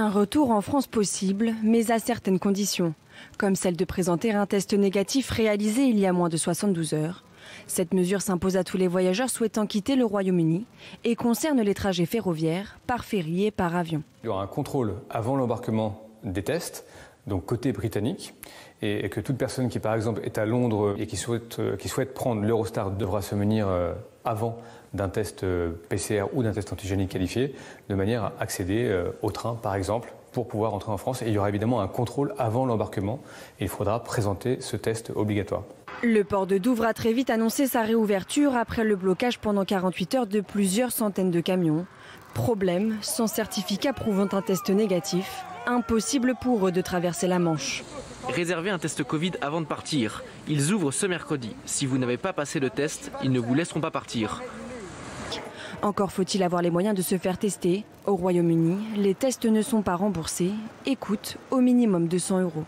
Un retour en France possible, mais à certaines conditions, comme celle de présenter un test négatif réalisé il y a moins de 72 heures. Cette mesure s'impose à tous les voyageurs souhaitant quitter le Royaume-Uni et concerne les trajets ferroviaires, par ferry et par avion. Il y aura un contrôle avant l'embarquement des tests, donc côté britannique, et que toute personne qui par exemple est à Londres et qui souhaite prendre l'Eurostar devra se munir avant d'un test PCR ou d'un test antigénique qualifié, de manière à accéder au train par exemple, pour pouvoir entrer en France. Et il y aura évidemment un contrôle avant l'embarquement et il faudra présenter ce test obligatoire. Le port de Douvres a très vite annoncé sa réouverture après le blocage pendant 48 heures de plusieurs centaines de camions. Problème, sans certificat prouvant un test négatif, impossible pour eux de traverser la Manche. Réservez un test Covid avant de partir. Ils ouvrent ce mercredi. Si vous n'avez pas passé le test, ils ne vous laisseront pas partir. Encore faut-il avoir les moyens de se faire tester. Au Royaume-Uni, les tests ne sont pas remboursés et coûtent au minimum 200 €.